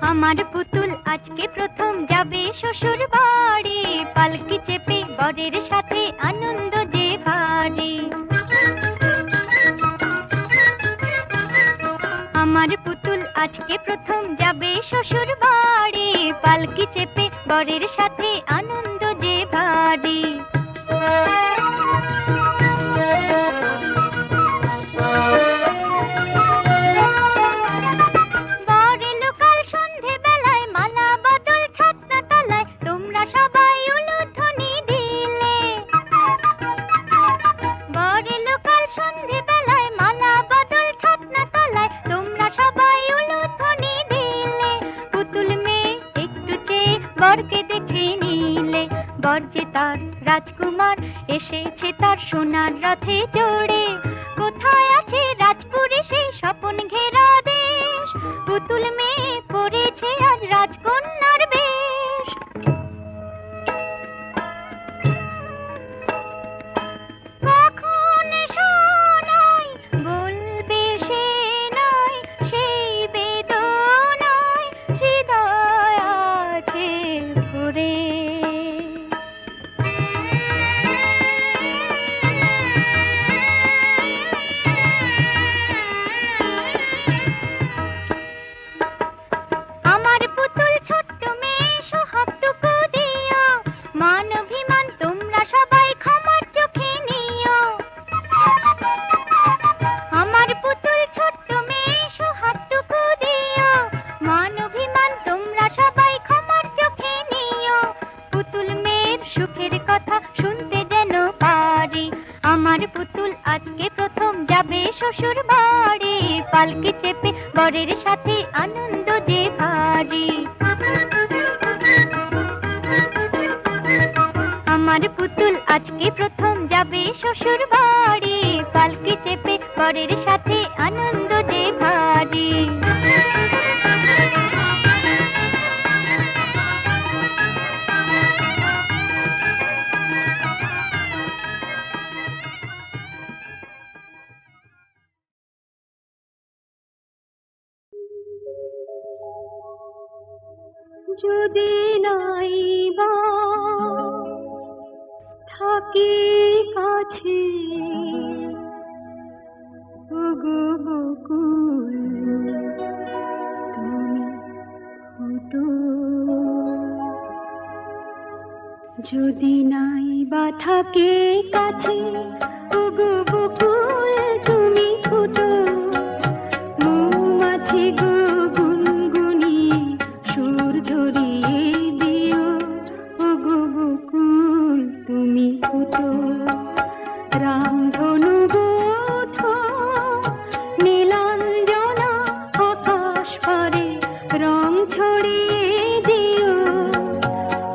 Speaker 2: আমার পুতুল আজকে প্রথম যাবে শ্বশুর বাড়ি পালকি চেপে বরের সাথে আনন্দ যে ভারী আমার পুতুল আজকে প্রথম যাবে শ্বশুর বাড়ি পালকি চেপে বরের সাথে আনন্দ যে ভারী সবাই উলুধ্বনি দিলে বর যে তার রাজকুমার এসেছে তার সোনার রথে চড়ে। কোথায় আছে রাজপুরী সেই স্বপন ঘেরা দেশ, পুতুল মেয়ে পড়েছে আজ রাজকন্যার বেশ। কখন শোনাই বলবে সে নয়, সেই বেদনায় হৃদয় আছে ভরে। আমার পুতুল ছোট্ট মেয়ে সোহাগটুকু দিও, মান অভিমান তোমরা সবাই ক্ষমার চোখে নিও। আমার পুতুল ছোট্ট মেয়ে সোহাগটুকু দিও, মান অভিমান তোমরা সবাই ক্ষমার চোখে নিও। পুতুল মেয়ের সুখের কথা শুনতে যেন পারি, আমার পুতুল আজকে প্রথম যাবে শ্বশুর বাড়ি। পালকি চেপে বরের সাথে আনন্দ যে ভারী। আমার পুতুল আজকে প্রথম যাবে শ্বশুর বাড়ি, পালকি চেপে বরের সাথে আনন্দ যে ভারী। যদি নাই বা থাকি কাছে, ওগো বকুল তুমি ফুটো। যদি নাই বা থাকে কাছে, ওগো বকুল তুমি ফুটো। মৌমাছি গো গুনগুনিয়ে সুর ঝরিয়ে দিও, ওগো বকুল তুমি ফুটো। রামধনু গো ওঠো, নীলাঞ্জনা আকাশ পারে রং ছড়িয়ে দিও।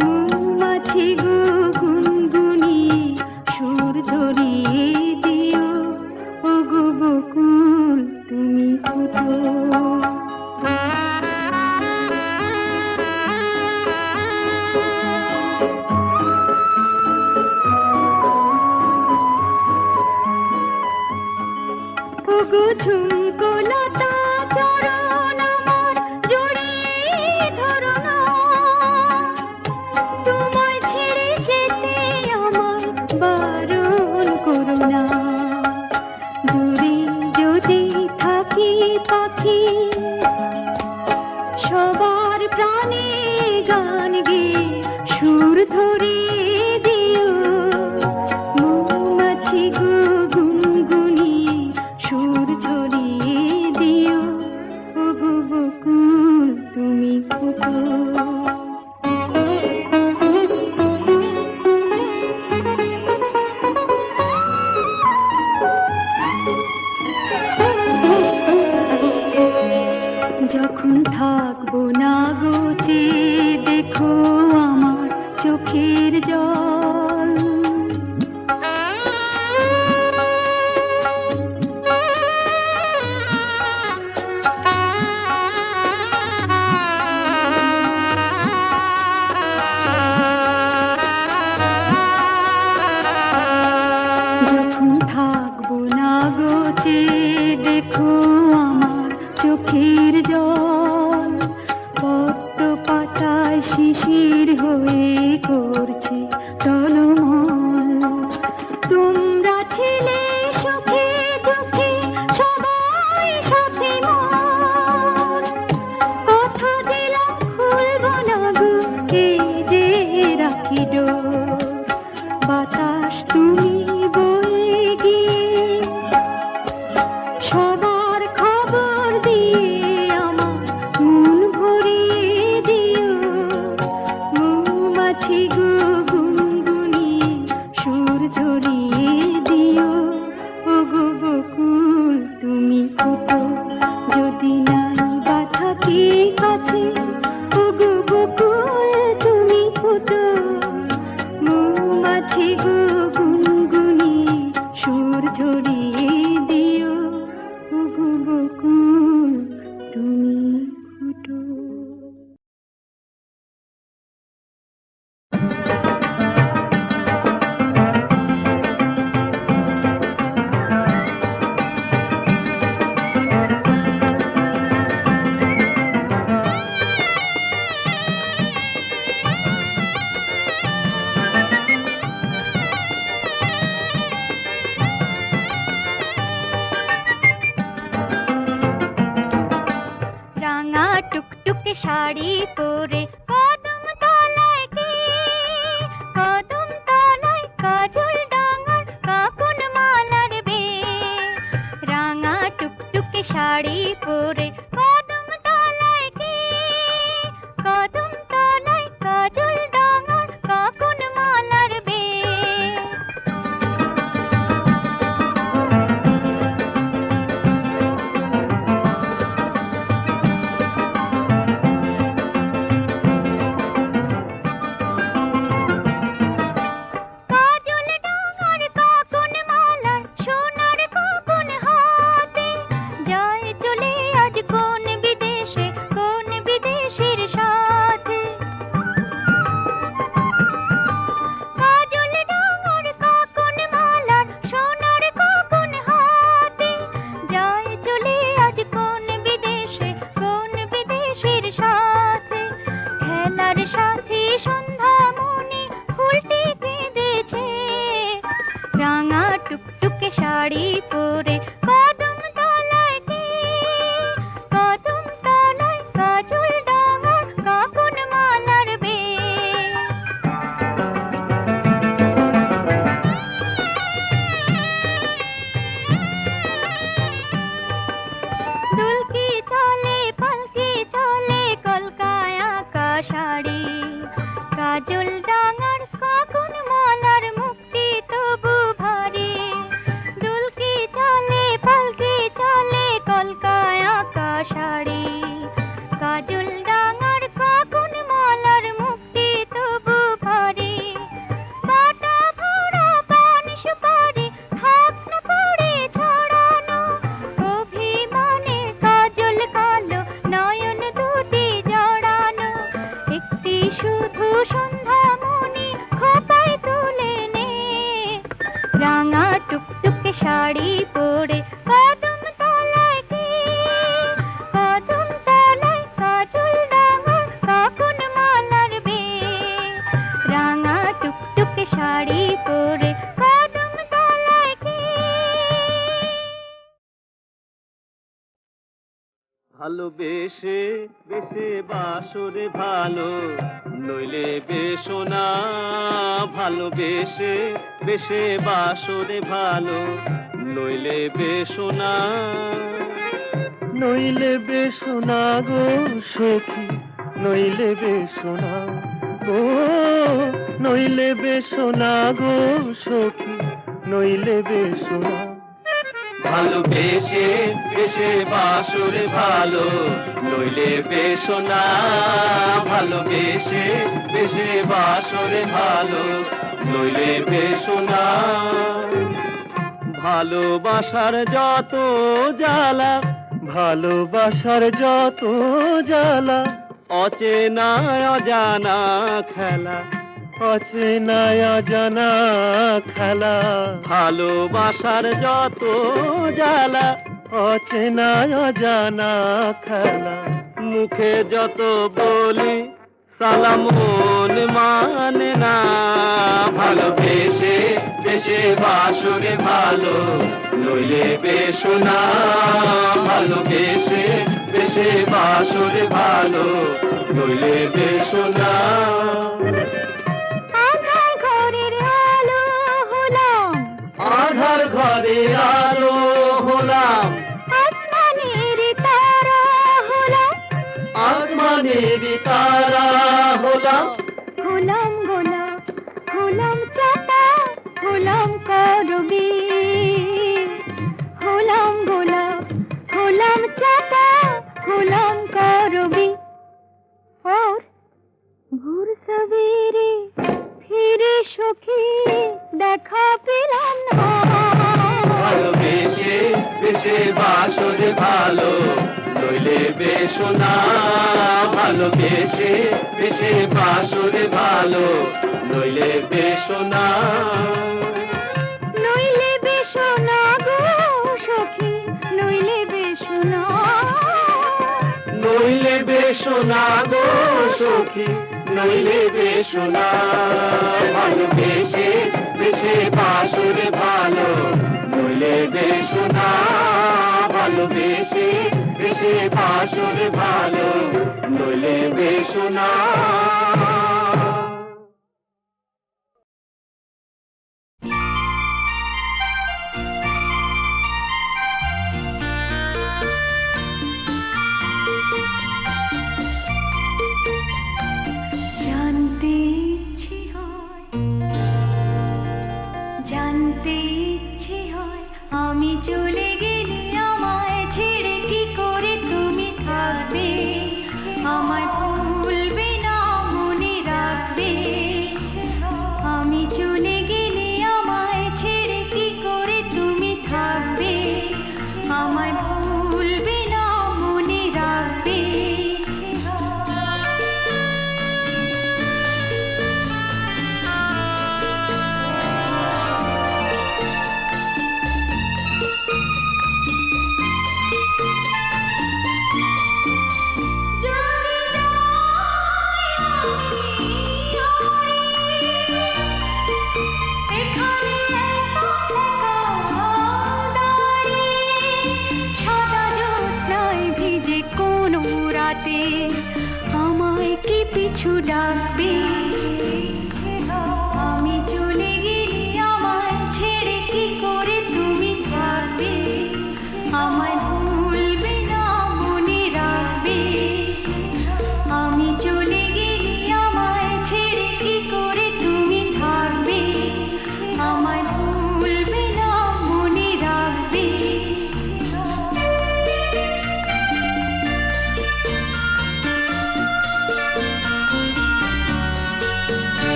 Speaker 2: মৌমাছি গো গুনগুনিয়ে সুর ঝরিয়ে দিও, ওগো বকুল তুমি ফুটো। ওগো ঝুমকো লতা চরণ আমার জড়িয়ে ধরো না, তোমায় ছেড়ে যেতে আমায় বারণ করো না। দূরে যদি থাকি পাখি, সবার প্রাণে গান গেয়ে সুর ধরিয়ে দিও। মৌমাছি গো গুনগুনিয়ে সুর ঝরিয়ে দিও, ওগো বকুল তুমি ফুটো। যখন থাকবো না গোচে দেখো আমার চোখের জল। যখন থাকবো না গোচে দেখো আমার চোখের জল। পদ্ম পাতায় শিশির হয়ে করছে টলমল। তোমরা ছিলে সুখে দুঃখে সবাই সাথে মন। কথা দিলাম খুলবো না গো এই যে রাখি ডোর। বাতাস তুমি বয়ে গিয়ে সবার খবর দিয়ে আমার মন ভরিয়ে দিও। মৌমাছি গো গুনগুনিয়ে সুর ঝরিয়ে দিও, ওগো বকুল তুমি ফুটো। যদি নাই বা থাকি কাছে, ওগো বকুল তুমি ফুটো। শাড়ি পরে কদম তলায় কে, কদম তলায় কাজল ডাঙার কাকুন মালার বে, রাঙা টুকটুকে শাড়ি পরে কদম তলায় কে, কদম তলায় কাজল ডাঙার কাকুন মালার বে। কাজল ডাঙার কাকুন মালার সোনার কাকুন হাতে, যায় চলে আজ কোন বিদেশে, কোন বিদেশির সাথে। কাজল ডাঙার কাকুন মালার সোনার কাকুন হাতে, যায় চলে আজ কোন বিদেশে, কোন বিদেশির সাথে। খেলার সাথী সন্ধ্যামণি ফুলটি কেঁদেছে, রাঙা টুকটুকে শাড়ি পরে কদম তলায় কে, কদম তলায় কাজল ডাঙার কাকুন মালার বে। দুলকি চলে পালকি চলে কলকায় আকাশাড়ি, কাজল ডাঙার কাকুন মালার মুক্তি তবু ভারী। দুলকি চলে পালকি চলে কলকায় আকাশাড়ি, কাজল ডাঙার কাকুন মালার মুক্তি তবু ভারী। বাটা ভরা পান সুপারি থাক না পড়ে ছড়ানো, অভিমানে কাজল কালো নয়ন দুটি জড়ানো। একটি শুধু সন্ধ্যামণি খোপায় তুলে নে, রাঙা টুকটুকে শাড়ি পরে কদম তলায় কে, কদম তলায় কাজল ডাঙার কাকুন মালার বে, রাঙা টুকটুকে শাড়ি পরে কদম তলায় কে।
Speaker 6: ভালোবেসে বেসে বাসরে ভালো, নইলে বেশো না। ভালোবেসে বেসে বাসরে ভালো, নইলে বেশো না। নইলে বেশো না গো সখী, নইলে বেশো না গো, নইলে বেশো না গো সখী, নইলে বেশো না। ভালোবেসে বেসে বাসরে ভালো, নইলে বেশো না। ভালোবেসে বেসে বাসরে ভালো, নইলে বেশো না। ভালোবাসার যত জ্বালা, ভালোবাসার যত জ্বালা, অচেনা অজানা খেলা, অচেনা অজানা খেলা। ভালোবাসার যত জ্বালা, অচেনা অজানা খেলা। মুখে যত বলি সালাম মন মানে না। ভালোবেসে বেসে বাসরে ভালো, নইলে বেশো না। ভালোবেসে বেসে বাসরে ভালো, নইলে বেশো না।
Speaker 2: আধার ঘরের আলো হলাম,
Speaker 6: আধার ঘরে আলো হলাম,
Speaker 2: আসমানের তারা হলাম,
Speaker 6: আসমানের তারা হলাম।
Speaker 2: হলাম গোলাপ, হলাম চাপা, হলাম করবি। হলাম গোলাপ, হলাম চাপা, হলাম করবি। और ভোর সবেরে ফিরে সখী দেখা পেলাম না।
Speaker 6: ভালোবেসে বেসে বাসরে ভালো, নইলে বেশো না। ভালোবেসে বেসে বাসরে ভালো, নইলে বেশো না।
Speaker 2: নইলে বেশো না গো সখী, নইলে বেশো না।
Speaker 6: নইলে বেশো না গো সখী, নইলে বেশো না। ভালোবেসে বেসে বাসরে ভালো, নইলে বেশো না। ভালোবেসে বেসে বাসরে ভালো, নইলে সোনা।
Speaker 2: জানতে ইচ্ছে হয়, জানতে ইচ্ছে হয়, আমি চলে